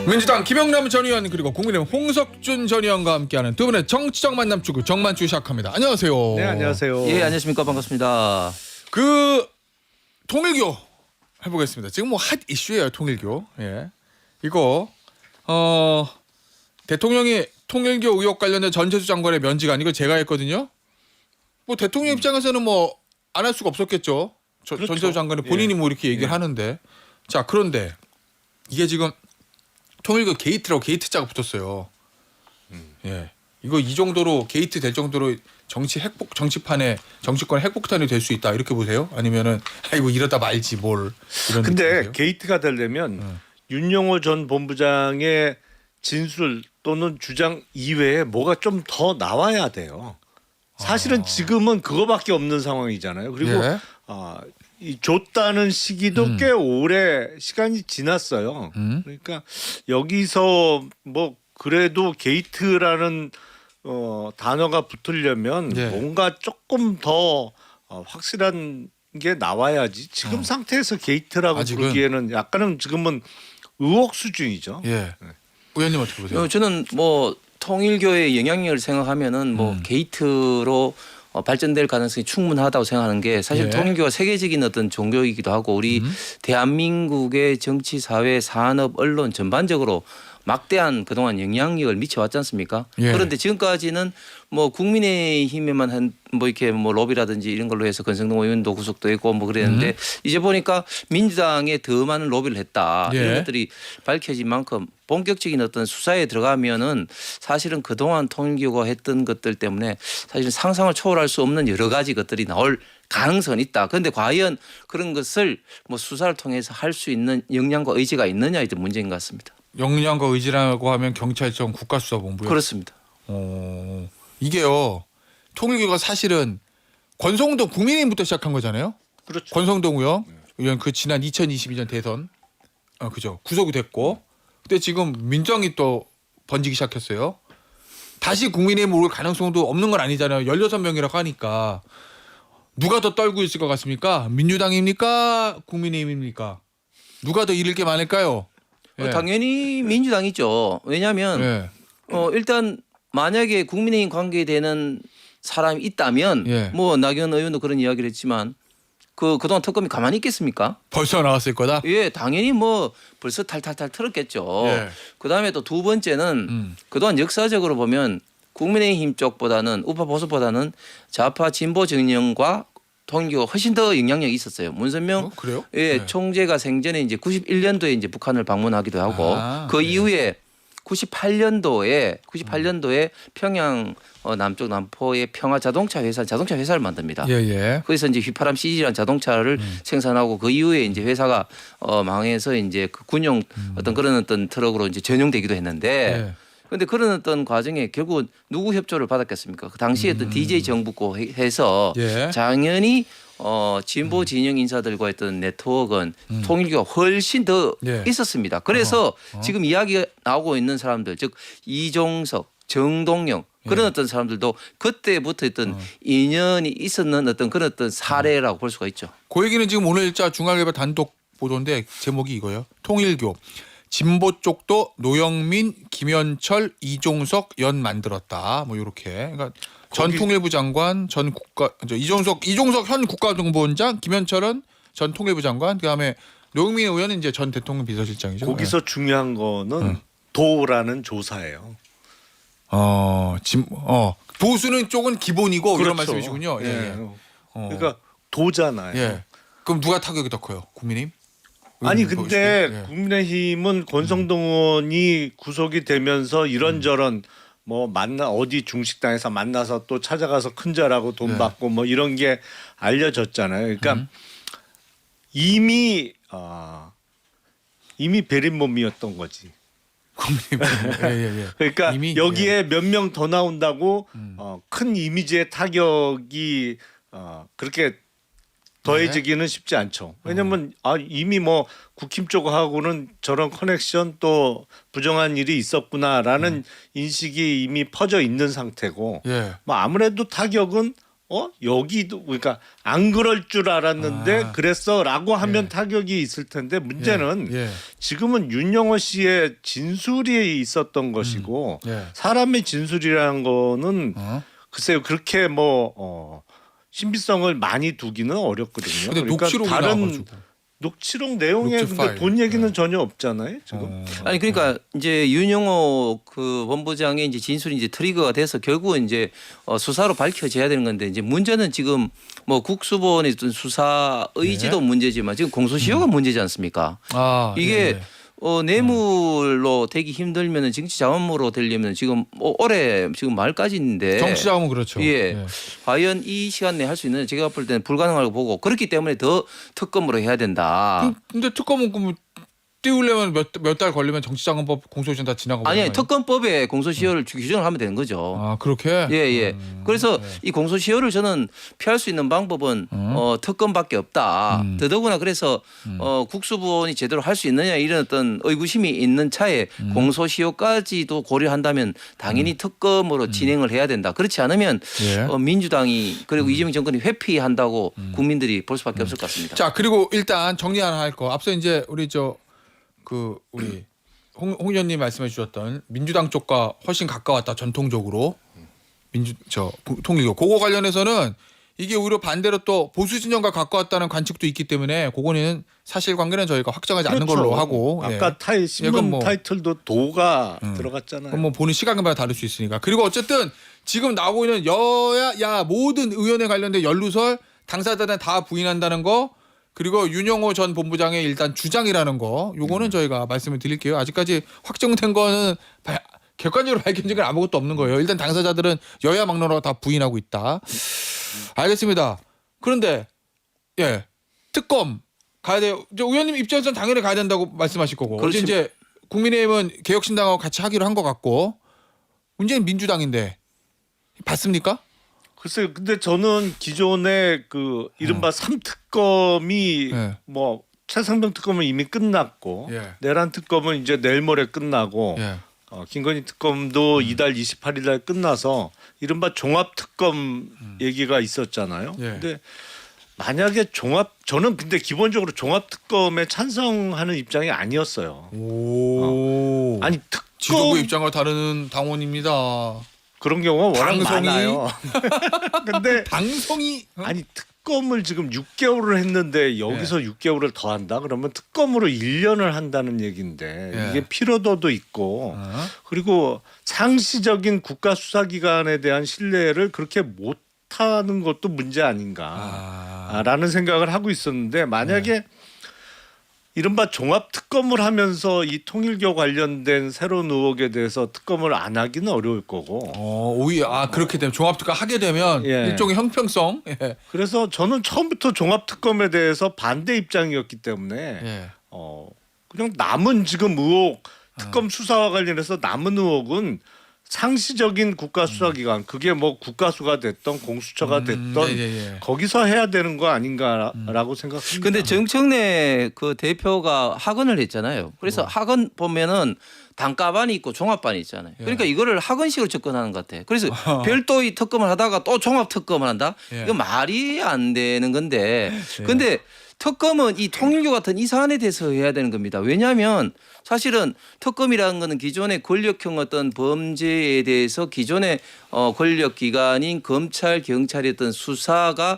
민주당 김영남 전 의원 그리고 국민의힘 홍석준 전 의원과 함께하는 두 분의 정치적 만남 추구 정만추 시작합니다. 안녕하세요. 네, 안녕하세요. 예, 안녕하십니까. 반갑습니다. 그 통일교 해보겠습니다. 지금 뭐 핫 이슈예요, 통일교. 예, 이거 대통령이 통일교 의혹 관련된 전체수 장관의 면직 아니고 제가 했거든요. 뭐 대통령 입장에서는 뭐 안 할 수가 없었겠죠. 그렇죠. 전체수 장관이 본인이 뭐 이렇게 얘기를 하는데, 자 그런데 이게 지금 통일교 게이트라고 게이트자가 붙었어요. 예, 이거 이 정도로 게이트 될 정도로 정치판에 정치권 핵폭탄이 될 수 있다 이렇게 보세요? 아니면은 아이고 이러다 말지 뭘 이런. 근데 느낌이세요? 게이트가 되려면 윤영호 전 본부장의 진술 또는 주장 이외에 뭐가 좀 더 나와야 돼요. 사실은 지금은 그거밖에 없는 상황이잖아요. 그리고 예. 이 줬다는 시기도 꽤 오래 시간이 지났어요. 그러니까 여기서 뭐 그래도 게이트라는 단어가 붙으려면 예. 뭔가 조금 더 확실한 게 나와야지. 지금 상태에서 게이트라고 아직은. 부르기에는 약간은 지금은 의혹 수준이죠. 예. 의원님 어떻게 보세요? 저는 뭐 통일교의 영향력을 생각하면은 뭐 게이트로 발전될 가능성이 충분하다고 생각하는 게 사실 예. 통일교가 세계적인 어떤 종교이기도 하고 우리 대한민국의 정치, 사회, 산업, 언론 전반적으로 막대한 그동안 영향력을 미쳐왔지 않습니까? 예. 그런데 지금까지는 뭐 국민의힘에만 한 뭐 이렇게 뭐 로비라든지 이런 걸로 해서 권성동 의원도 구속되고 뭐 그랬는데 이제 보니까 민주당에 더 많은 로비를 했다. 예. 이런 것들이 밝혀진 만큼 본격적인 어떤 수사에 들어가면은 사실은 그동안 통일교가 했던 것들 때문에 사실 상상을 초월할 수 없는 여러 가지 것들이 나올 가능성은 있다. 그런데 과연 그런 것을 뭐 수사를 통해서 할 수 있는 역량과 의지가 있느냐에 대한 문제인 것 같습니다. 역량과 의지라고 하면 경찰청 국가수사본부요. 그렇습니다. 이게요. 통일교가 사실은 권성동 국민의힘부터 시작한 거잖아요. 그렇죠. 권성동 의원 그 지난 2022년 대선 그죠 구속이 됐고 그때 지금 민정이 또 번지기 시작했어요. 다시 국민의힘 올 가능성도 없는 건 아니잖아요. 16명이라고 하니까 누가 더 떨고 있을 것 같습니까? 민주당입니까? 국민의힘입니까? 누가 더 잃을 게 많을까요? 예. 당연히 민주당이죠. 왜냐하면 예. 일단 만약에 국민의힘 관계되는 사람이 있다면 예. 뭐 나경원 의원도 그런 이야기를 했지만 그동안 특검이 가만히 있겠습니까? 벌써 나왔을 거다. 예, 당연히 뭐 벌써 탈탈탈 털었겠죠. 예. 그다음에 또 두 번째는 그동안 역사적으로 보면 국민의힘 쪽보다는 우파 보수보다는 좌파 진보 진영과 통일교가 훨씬 더 영향력이 있었어요. 문선명 그래요? 예, 네. 총재가 생전에 이제 91년도에 이제 북한을 방문하기도 하고 그 이후에 98년도에 평양 남쪽 남포의 평화 자동차 회사를 만듭니다. 예예. 거기서 이제 휘파람 CG라는 자동차를 생산하고 그 이후에 이제 회사가 망해서 이제 그 군용 어떤 그런 어떤 트럭으로 이제 전용되기도 했는데 예. 그런데 그런 어떤 과정에 결국 누구 협조를 받았겠습니까? 그 당시에 어떤 DJ 정부고 해서 예. 당연히 진보 진영 인사들과 했던 네트워크는 통일교가 훨씬 더 예. 있었습니다. 그래서 지금 이야기가 나오고 있는 사람들 즉 이종석, 정동영 그런 어떤 사람들도 그때부터 했던 인연이 있었는 어떤 그런 어떤 사례라고 볼 수가 있죠. 그 얘기는 지금 오늘자 중앙일보 단독 보도인데 제목이 이거예요. 통일교 진보 쪽도 노영민, 김현철, 이종석 연 만들었다. 뭐 이렇게. 그러니까 전 통일부 장관, 전 국가 이종석 현 국가정보원장, 김현철은 전 통일부 장관, 그다음에 노영민 의원은 이제 전 대통령 비서실장이죠. 거기서 중요한 거는 도라는 조사예요. 보수는 쪽은 기본이고 이런 그렇죠. 말씀이시군요. 예. 예. 그러니까 도잖아요. 예. 그럼 누가 타격이 더 커요? 국민의힘? 아니 의원님 근데 보시기에? 예. 국민의힘은 권성동 의원이 구속이 되면서 이런저런 뭐 어디 중식당에서 만나서 또 찾아가서 큰절하고 돈 네. 받고 뭐 이런 게 알려졌잖아요. 그러니까 이미 베린 몸이었던 거지. 예. 그러니까 이미? 여기에 몇 명 더 나온다고 큰 이미지의 타격이 그렇게 더해지기는 쉽지 않죠. 왜냐면 이미 뭐 국힘 쪽하고는 저런 커넥션 또 부정한 일이 있었구나라는 인식이 이미 퍼져 있는 상태고 예. 뭐 아무래도 타격은 여기도 그러니까 안 그럴 줄 알았는데 그랬어라고 하면 예. 타격이 있을 텐데 문제는 예. 지금은 윤영호 씨의 진술이 있었던 것이고 예. 사람의 진술이라는 거는 글쎄요 그렇게 신빙성을 많이 두기는 어렵거든요. 근데 녹취록이 나와가지고. 녹취록 내용에 녹취 근데 파일. 본 얘기는 네. 전혀 없잖아요. 지금. 아니 그러니까 이제 윤영호 그 본부장의 이제 진술이 이제 트리거가 돼서 결국은 이제 수사로 밝혀져야 되는 건데 이제 문제는 지금 뭐 국수본의 어떤 수사 의지도 문제지만 지금 공소시효가 문제지 않습니까? 이게 예. 뇌물로 되기 힘들면은 정치자원으로 되려면 지금 올해 지금 말까지인데 정치자금은 그렇죠. 예. 과연 이 시간 내에 할 수 있느냐 제가 볼 때는 불가능하다고 보고 그렇기 때문에 더 특검으로 해야 된다. 근데 특검은 그럼 띄우려면 몇 달 걸리면 정치자금법 공소시효 다 지나가고. 아니 특검법에 공소시효를 규정을 하면 되는 거죠. 아 그렇게. 예. 그래서 이 공소시효를 저는 피할 수 있는 방법은 특검밖에 없다. 더더구나 그래서 국수본이 제대로 할 수 있느냐 이런 어떤 의구심이 있는 차에 공소시효까지도 고려한다면 당연히 특검으로 진행을 해야 된다. 그렇지 않으면 예. 민주당이 그리고 이재명 정권이 회피한다고 국민들이 볼 수밖에 없을 것 같습니다. 자 그리고 일단 정리 하나 할 거. 앞서 이제 우리 우리 홍 의원님 말씀해 주셨던 민주당 쪽과 훨씬 가까웠다 전통적으로 통일교 그거 관련해서는 이게 오히려 반대로 또 보수 진영과 가까웠다는 관측도 있기 때문에 그거는 사실관계는 저희가 확정하지 않는 걸로 하고 아까 신문 타이틀도 도가 들어갔잖아요. 그건 뭐 보는 시각마다 다를 수 있으니까. 그리고 어쨌든 지금 나오고 있는 여야 모든 의원에 관련된 연루설 당사자들은 다 부인한다는 거. 그리고 윤영호 전 본부장의 일단 주장이라는 거 요거는 저희가 말씀을 드릴게요. 아직까지 확정된 거는 객관적으로 밝혀진 건 아무것도 없는 거예요. 일단 당사자들은 여야 막론하고 다 부인하고 있다. 알겠습니다. 그런데 예 특검 가야 돼요. 의원님 입장에서는 당연히 가야 된다고 말씀하실 거고. 어제 이제 국민의힘은 개혁신당하고 같이 하기로 한 것 같고 문제는 민주당인데 봤습니까? 글쎄요. 근데 저는 기존에 그 이른바 3특검이 뭐 최상병 특검은 이미 끝났고 내란 특검은 이제 내일 모레 끝나고 김건희 특검도 이달 28일 날 끝나서 이른바 종합 특검 얘기가 있었잖아요. 근데 만약에 저는 근데 기본적으로 종합 특검에 찬성하는 입장이 아니었어요. 아니 특검 지도부 입장과 다른 당원입니다. 그런 경우가 워낙 방송이? 많아요. 근데 방송이 아니 특검을 지금 6개월을 했는데 여기서 6개월을 더 한다? 그러면 특검으로 1년을 한다는 얘기인데 이게 피로도도 있고 그리고 상시적인 국가수사기관에 대한 신뢰를 그렇게 못하는 것도 문제 아닌가라는 생각을 하고 있었는데 만약에 이른바 종합특검을 하면서 이 통일교 관련된 새로운 의혹에 대해서 특검을 안 하기는 어려울 거고. 오히려 그렇게 되면 종합특검 하게 되면 일종의 형평성. 그래서 저는 처음부터 종합특검에 대해서 반대 입장이었기 때문에 그냥 남은 지금 의혹 특검 수사와 관련해서 남은 의혹은 상시적인 국가수사기관 그게 뭐 국가수가 됐던 공수처가 됐던 거기서 해야 되는 거 아닌가라고 생각합니다. 그런데 정청래 그 대표가 학원을 했잖아요. 그래서 학원 보면은 단과반이 있고 종합반이 있잖아요. 그러니까 이거를 학원식으로 접근하는 것 같아. 그래서 별도의 특검을 하다가 또 종합 특검을 한다. 이거 말이 안 되는 건데. 근데 특검은 이 통일교 같은 이 사안에 대해서 해야 되는 겁니다. 왜냐하면 사실은 특검이라는 거는 기존의 권력형 어떤 범죄에 대해서 기존의 권력기관인 검찰, 경찰의 어떤 수사가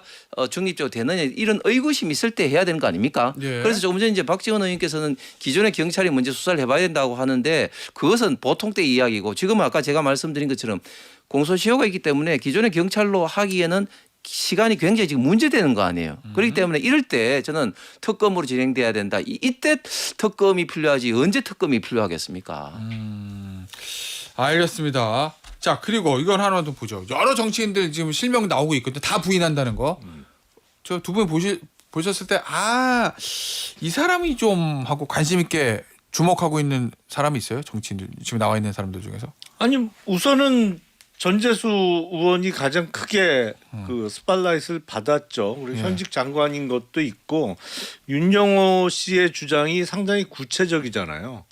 중립적으로 되느냐 이런 의구심이 있을 때 해야 되는 거 아닙니까? 그래서 조금 전에 이제 박지원 의원께서는 기존의 경찰이 먼저 수사를 해봐야 된다고 하는데 그것은 보통 때 이야기고 지금은 아까 제가 말씀드린 것처럼 공소시효가 있기 때문에 기존의 경찰로 하기에는 시간이 굉장히 지금 문제되는 거 아니에요. 그렇기 때문에 이럴 때 저는 특검으로 진행돼야 된다. 이때 특검이 필요하지 언제 특검이 필요하겠습니까? 알겠습니다. 자 그리고 이건 하나 더 보죠. 여러 정치인들 지금 실명 나오고 있거든요. 다 부인한다는 거. 저 두 분 보셨을 때 이 사람이 좀 하고 관심 있게 주목하고 있는 사람이 있어요? 정치인들 지금 나와 있는 사람들 중에서? 아니 우선은 전재수 의원이 가장 크게 그 스팟라이트를 받았죠. 우리 현직 장관인 것도 있고 윤영호 씨의 주장이 상당히 구체적이잖아요.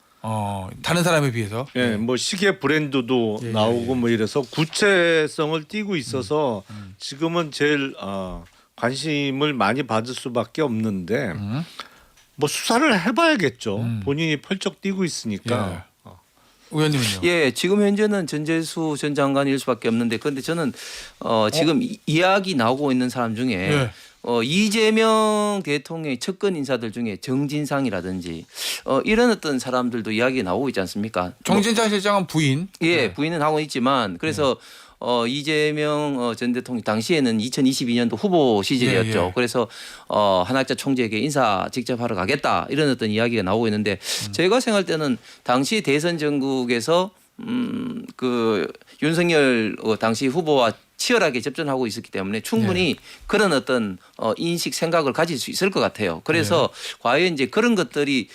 다른 사람에 비해서. 예, 뭐 시계 브랜드도 예, 나오고 예. 뭐 이래서 구체성을 띠고 있어서 지금은 제일 관심을 많이 받을 수밖에 없는데 뭐 수사를 해봐야겠죠. 본인이 펄쩍 뛰고 있으니까. 의원님은요? 예, 지금 현재는 전재수 전 장관일 수밖에 없는데, 그런데 저는 지금 이야기 나오고 있는 사람 중에 예. 이재명 대통령의 측근 인사들 중에 정진상이라든지 이런 어떤 사람들도 이야기 나오고 있지 않습니까? 정진상 실장은 부인. 예, 부인은 하고 있지만 그래서 이재명 전 대통령 당시에는 2022년도 후보 시절이었죠. 예, 예. 그래서 한학자 총재에게 인사 직접 하러 가겠다 이런 어떤 이야기가 나오고 있는데 제가 생각할 때는 당시 대선 전국에서 그 윤석열 당시 후보와 치열하게 접전하고 있었기 때문에 충분히 그런 어떤 인식 생각을 가질 수 있을 것 같아요. 그래서 과연 이제 그런 것들이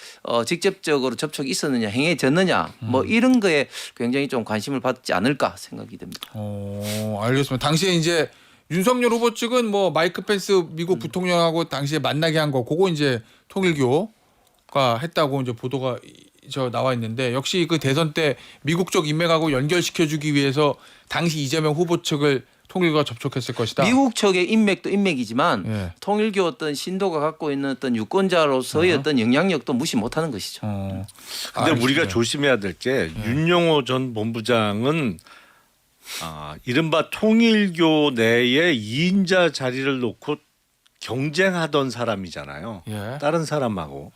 직접적으로 접촉이 있었느냐 행해졌느냐 뭐 이런 거에 굉장히 좀 관심을 받지 않을까 생각이 됩니다. 알겠습니다. 당시에 이제 윤석열 후보 측은 뭐 마이크 펜스 미국 부통령하고 당시에 만나게 한 거 그거 이제 통일교가 했다고 이제 보도가 나와 있는데 역시 그 대선 때 미국 쪽 인맥하고 연결시켜주기 위해서 당시 이재명 후보 측을 통일교가 접촉했을 것이다. 미국 측의 인맥도 인맥이지만 예. 통일교 어떤 신도가 갖고 있는 어떤 유권자로서의 어떤 영향력도 무시 못하는 것이죠. 근데 알겠습니다. 우리가 조심해야 될 게 윤용호 전 본부장은 이른바 통일교 내에 2인자 자리를 놓고 경쟁하던 사람이잖아요. 예. 다른 사람하고.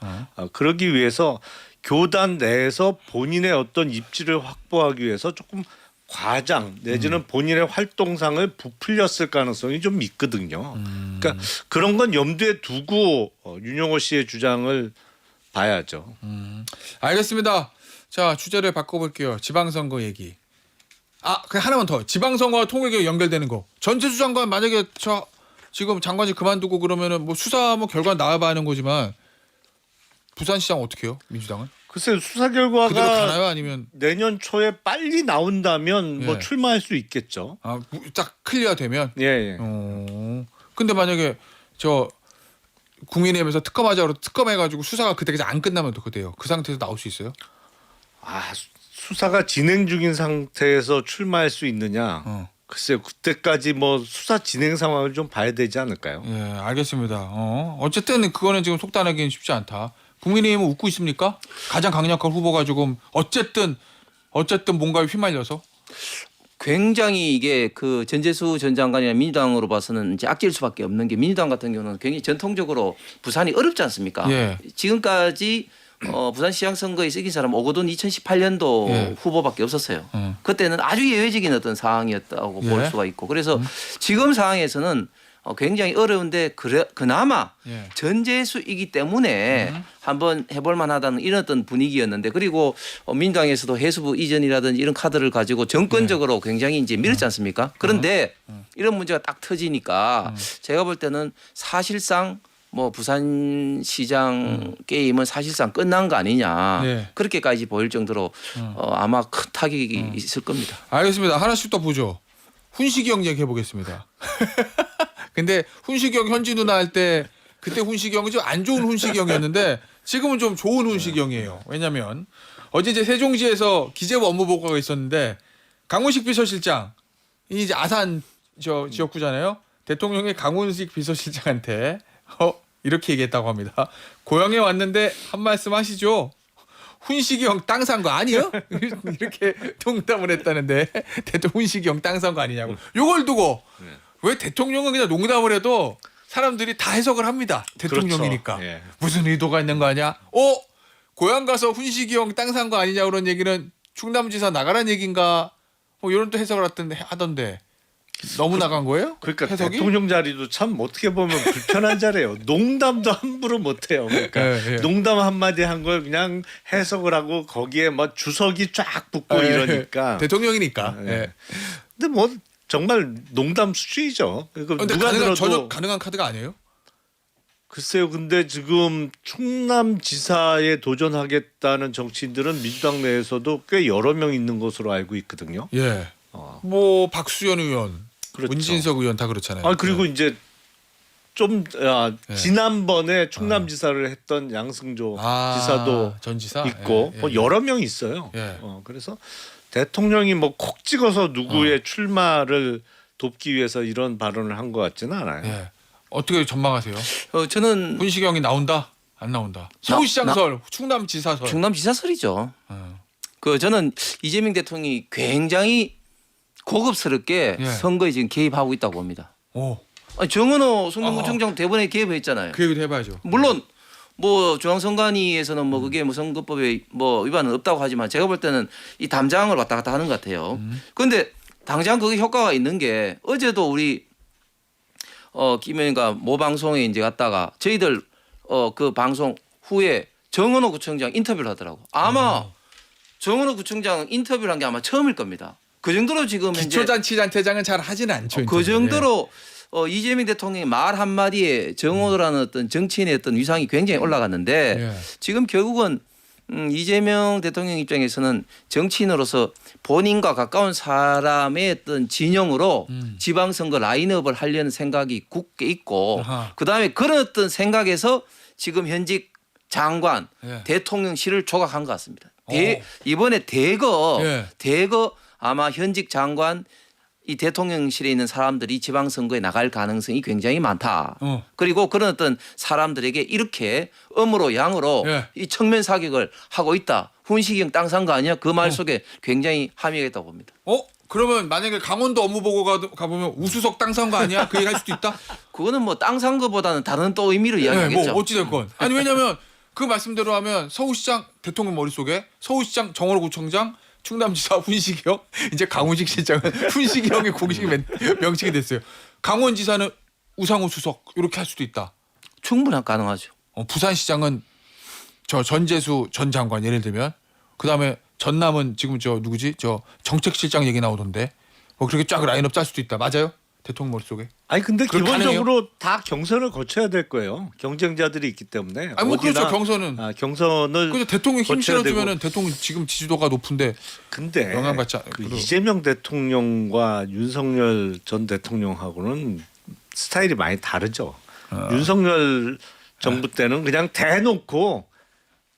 그러기 위해서 교단 내에서 본인의 어떤 입지를 확보하기 위해서 조금 과장 내지는 본인의 활동상을 부풀렸을 가능성이 좀 있거든요. 그러니까 그런 건 염두에 두고 윤용호 씨의 주장을 봐야죠. 알겠습니다. 자 주제를 바꿔볼게요. 지방선거 얘기. 그 하나만 더. 지방선거와 통일교 연결되는 거. 전체수 장관 만약에 저 지금 장관직 그만두고 그러면은 뭐 수사 뭐 결과 나와봐야 하는 거지만 부산시장 어떻게 해요? 민주당은? 글쎄요 수사 그대로 결과가 가나요? 아니면 내년 초에 빨리 나온다면 뭐 예. 출마할 수 있겠죠. 딱 클리어되면? 예, 예. 근데 만약에 저 국민의힘에서 특검하자고 특검해가지고 수사가 그때까지 안 끝나면 어떻게 돼요? 그 상태에서 나올 수 있어요? 수사가 진행 중인 상태에서 출마할 수 있느냐? 글쎄요 그때까지 뭐 수사 진행 상황을 좀 봐야 되지 않을까요? 예, 알겠습니다. 어쨌든 그거는 지금 속단하기는 쉽지 않다. 국민의힘은 웃고 있습니까? 가장 강력한 후보가 조금 어쨌든 뭔가에 휘말려서 굉장히 이게 그 전재수 전 장관이나 민주당으로 봐서는 이제 악질 수밖에 없는 게 민주당 같은 경우는 굉장히 전통적으로 부산이 어렵지 않습니까? 예. 지금까지 부산시장 선거에 이긴 사람 오거돈 2018년도 예. 후보밖에 없었어요. 그때는 아주 예외적인 어떤 상황이었다고 예. 볼 수가 있고 그래서 지금 상황에서는 굉장히 어려운데 그나마 예. 전재수이기 때문에 한번 해볼 만하다는 이런 어떤 분위기였는데 그리고 민주당에서도 해수부 이전이라든지 이런 카드를 가지고 정권적으로 굉장히 이제 밀었지 않습니까? 그런데 이런 문제가 딱 터지니까 제가 볼 때는 사실상 뭐 부산시장 게임은 사실상 끝난 거 아니냐 네. 그렇게까지 보일 정도로 아마 큰 타격이 있을 겁니다. 알겠습니다. 하나씩 더 보죠. 훈시경 얘기해 보겠습니다. 근데 훈시경 현지 누나 할 때 그때 훈시경은 좀 안 좋은 훈시경이었는데 지금은 좀 좋은 훈시경이에요. 왜냐하면 어제 이제 세종시에서 기재부 업무 보고가 있었는데 강훈식 비서실장 이 이제 아산 저 지역구잖아요. 대통령이 강훈식 비서실장한테 이렇게 얘기했다고 합니다. 고향에 왔는데 한 말씀 하시죠. 훈시경 땅 산 거 아니요? 이렇게 농담을 했다는데 대통령 훈시경 땅 산 거 아니냐고. 요걸 두고 왜 대통령은 그냥 농담을 해도 사람들이 다 해석을 합니다. 대통령이니까. 그렇죠. 예. 무슨 의도가 있는 거 아니야? 고향 가서 훈시경 땅 산 거 아니냐 그런 얘기는 충남지사 나가란 얘기인가? 뭐 이런 또 해석을 하던데 너무 나간 거예요? 그러니까 해석이? 대통령 자리도 참 어떻게 보면 불편한 자리예요. 농담도 함부로 못해요. 그러니까 예. 농담 한마디 한 걸 그냥 해석을 하고 거기에 뭐 주석이 쫙 붙고 이러니까. 대통령이니까. 예. 예. 근데 뭐 정말 농담 수준이죠. 근데 누가 들어도 전혀 가능한 카드가 아니에요? 글쎄요. 근데 지금 충남지사에 도전하겠다는 정치인들은 민주당 내에서도 꽤 여러 명 있는 것으로 알고 있거든요. 예. 뭐 박수현 의원, 그렇죠. 문진석 의원 다 그렇잖아요. 그리고 이제 좀 네. 지난번에 충남지사를 했던 양승조 지사도 전 지사 있고 예, 뭐 예. 여러 명이 있어요. 예. 그래서 대통령이 뭐 콕 찍어서 누구의 출마를 돕기 위해서 이런 발언을 한 것 같지는 않아요. 예. 어떻게 전망하세요? 저는 분시경이 나온다? 안 나온다? 서울시장설, 충남지사설. 충남지사설이죠. 어. 저는 이재명 대통령이 굉장히 고급스럽게 예. 선거에 지금 개입하고 있다고 봅니다. 오, 아니, 정은호 성남구청장 대본에 개입했잖아요. 그 얘기도 해봐야죠. 물론 뭐 중앙선관위에서는 뭐 그게 뭐 선거법에 뭐 위반은 없다고 하지만 제가 볼 때는 이 담장을 왔다 갔다 하는 것 같아요. 그런데 당장 그게 효과가 있는 게 어제도 우리 김현과 모 방송에 이제 갔다가 저희들 그 방송 후에 정은호 구청장 인터뷰를 하더라고. 아마 정은호 구청장 인터뷰를 한 게 아마 처음일 겁니다. 그 정도로 지금 현재 기초자치단체장은 잘 하지는 않죠. 그 인터뷰를. 정도로 이재명 대통령의 말 한마디에 정호라는 어떤 정치인의 어떤 위상이 굉장히 올라갔는데 예. 지금 결국은 이재명 대통령 입장에서는 정치인으로서 본인과 가까운 사람의 어떤 진영으로 지방선거 라인업을 하려는 생각이 굳게 있고 아하. 그다음에 그런 어떤 생각에서 지금 현직 장관 예. 대통령실을 조각한 것 같습니다. 오. 이번에 대거 예. 아마 현직 장관 이 대통령실에 있는 사람들이 지방선거에 나갈 가능성이 굉장히 많다. 그리고 그런 어떤 사람들에게 이렇게 음으로 양으로 예. 이 청면 사격을 하고 있다. 훈시경 땅 산 거 아니야? 그 말 속에 굉장히 함의가 있다고 봅니다. 그러면 만약에 강원도 업무 보고 가보면 우수석 땅 산 거 아니야? 그 얘기 할 수도 있다? 그거는 뭐 땅 산 거보다는 다른 또 의미로 네, 이야기하겠죠. 뭐 어찌됐건. 아니 왜냐면 그 말씀대로 하면 서울시장 대통령 머릿속에 서울시장 정원호 구청장 충남지사 훈시경 이제 강훈식 실장은 훈시경의 공식 명칭이 됐어요. 강원지사는 우상호 수석 이렇게 할 수도 있다. 충분히 가능하죠. 부산시장은 저 전재수 전 장관 예를 들면 그다음에 전남은 지금 저 누구지 저 정책실장 얘기 나오던데 뭐 그렇게 쫙 라인업 짤 수도 있다. 맞아요? 대통령 머릿속에. 아니 근데 그럼 기본적으로 다 경선을 거쳐야 될 거예요. 경쟁자들이 있기 때문에. 아니 뭐 그렇죠 어디나, 경선은. 경선을. 그래서 대통령 힘 거쳐야 실어주면은 대통령 지금 지지도가 높은데 근데 영향받지 그 그리고- 이재명 대통령과 윤석열 전 대통령하고는 스타일이 많이 다르죠. 윤석열 정부 때는 그냥 대놓고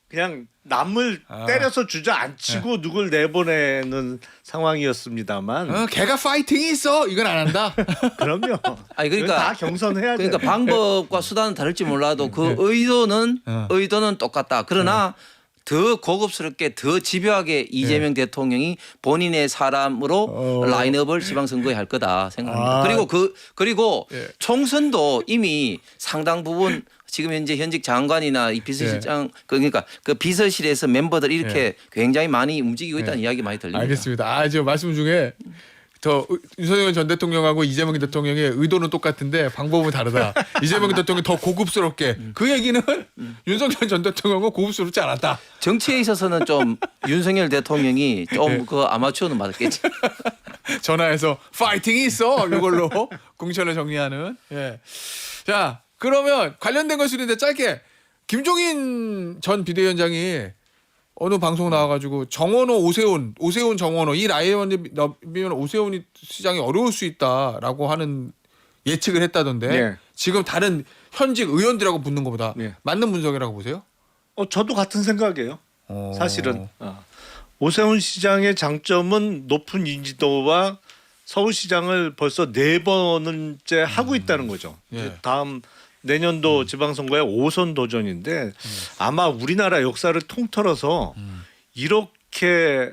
그냥 남을 때려서 주저앉히고 누굴 내보내는 상황이었습니다만 걔가 파이팅이 있어 이건 안 한다. 그럼요. 아니 그러니까 다 경선해야 돼. 그러니까 방법과 수단은 다를지 몰라도 그 의도는 똑같다. 그러나 더 고급스럽게 더 집요하게 이재명 대통령이 본인의 사람으로 라인업을 지방선거에 할 거다 생각합니다. 그리고 예. 총선도 이미 상당 부분 지금 현재 현직 장관이나 이 비서실장 그러니까 그 비서실에서 멤버들 이렇게 굉장히 많이 움직이고 있다는 이야기 많이 들립니다. 알겠습니다. 저 말씀 중에 저 윤석열 전 대통령하고 이재명 대통령의 의도는 똑같은데 방법은 다르다. 이재명 대통령이 더 고급스럽게 그 얘기는 윤석열 전 대통령은 고급스럽지 않았다. 정치에 있어서는 좀 윤석열 대통령이 좀 그 아마추어는 맞았겠지. 전화해서 파이팅이 있어 이걸로 공천을 정리하는. 예. 자 그러면 관련된 것인데 짧게 김종인 전 비대위원장이 어느 방송 나와가지고 정원호 오세훈 정원호 이 라인업이면 오세훈 시장이 어려울 수 있다라고 하는 예측을 했다던데 예. 지금 다른 현직 의원들하고 붙는 것보다 예. 맞는 분석이라고 보세요? 저도 같은 생각이에요. 사실은 오세훈 시장의 장점은 높은 인지도와 서울시장을 벌써 4번째 하고 있다는 거죠. 예. 다음 내년도 지방선거의 5선 도전인데 아마 우리나라 역사를 통틀어서 이렇게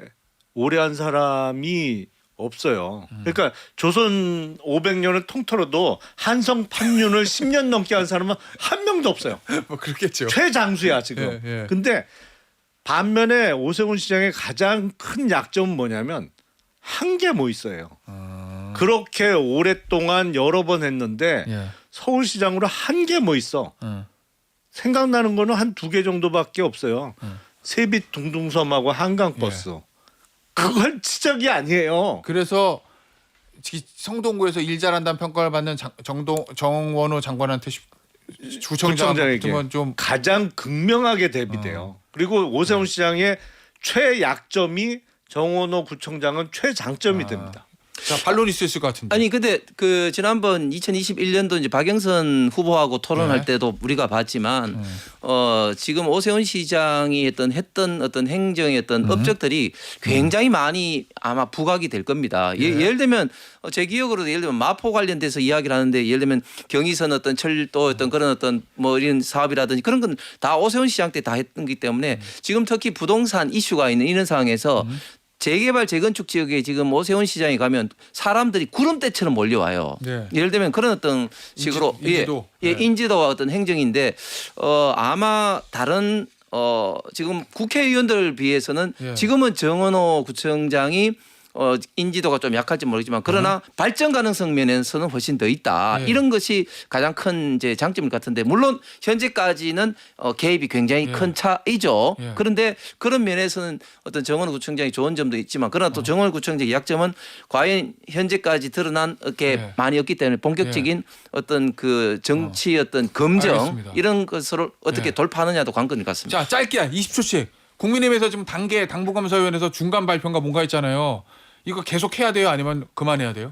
오래 한 사람이 없어요. 그러니까 조선 500년을 통틀어도 한성 판륜을 10년 넘게 한 사람은 한 명도 없어요. 뭐 그렇겠죠. 최장수야 지금. 예. 근데 반면에 오세훈 시장의 가장 큰 약점은 뭐냐면 한계모 있어요. 그렇게 오랫동안 여러 번 했는데 예. 서울시장으로 한계모 있어. 생각나는 거는 한 2개 정도밖에 없어요. 세빛 둥둥섬하고 한강버스. 그건 지적이 아니에요. 그래서 성동구에서 일 잘한다는 평가를 받는 정원호 장관한테 구청장에게 구청장 좀 가장 극명하게 대비돼요. 그리고 오세훈 시장의 최약점이 정원호 구청장은 최장점이 됩니다. 자, 반론이 있을 것 같은데. 아니 근데 그 지난번 2021년도 이제 박영선 후보하고 토론할 네. 때도 우리가 봤지만 지금 오세훈 시장이 했던 어떤 행정의 어떤 업적들이 굉장히 많이 아마 부각이 될 겁니다. 예를 들면 제 기억으로도 예를 들면 마포 관련돼서 이야기를 하는데 예를 들면 경의선 어떤 철도 어떤 그런 어떤 뭐 이런 사업이라든지 그런 건 다 오세훈 시장 때 다 했던 거기 때문에 지금 특히 부동산 이슈가 있는 이런 상황에서 재개발 재건축 지역에 지금 오세훈 시장이 가면 사람들이 구름대처럼 몰려와요. 네. 예를 들면 그런 어떤 식으로 인지도. 예, 네. 인지도와 어떤 행정인데 아마 다른 지금 국회의원들 비해서는 예. 지금은 정은호 구청장이 인지도가 좀 약할지 모르지만 그러나 발전 가능성 면에서는 훨씬 더 있다. 예. 이런 것이 가장 큰 이제 장점 같은데 물론 현재까지는 개입이 굉장히 예. 큰 차이죠. 예. 그런데 그런 면에서는 어떤 정원호 구청장이 좋은 점도 있지만 그러나 또 정원호 구청장의 약점은 과연 현재까지 드러난 게 예. 많이 없기 때문에 본격적인 어떤 그 정치 어떤 검정 알겠습니다. 이런 것을 어떻게 예. 돌파하느냐도 관건일 것 같습니다. 자, 짧게 20초씩. 국민의힘에서 지금 당부감사위원회에서 중간 발표인가 뭔가 있잖아요. 이거 계속 해야 돼요? 아니면 그만해야 돼요?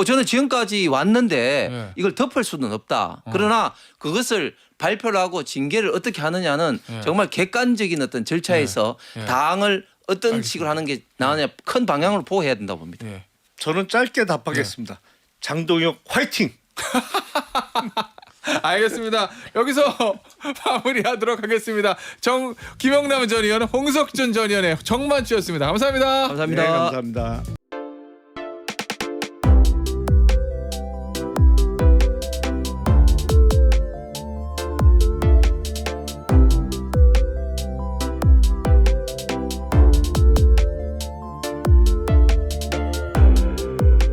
저는 지금까지 왔는데 예. 이걸 덮을 수는 없다. 그러나 그것을 발표를 하고 징계를 어떻게 하느냐는 예. 정말 객관적인 어떤 절차에서 예. 당을 어떤 알겠습니다. 식으로 하는 게 나으냐 큰 방향으로 보호해야 된다고 봅니다. 예. 저는 짧게 답하겠습니다. 장동혁 화이팅. 알겠습니다. 여기서 마무리하도록 하겠습니다. 김영남 전 의원, 홍석준 전 의원의 정만추였습니다. 감사합니다. 감사합니다. 네, 감사합니다.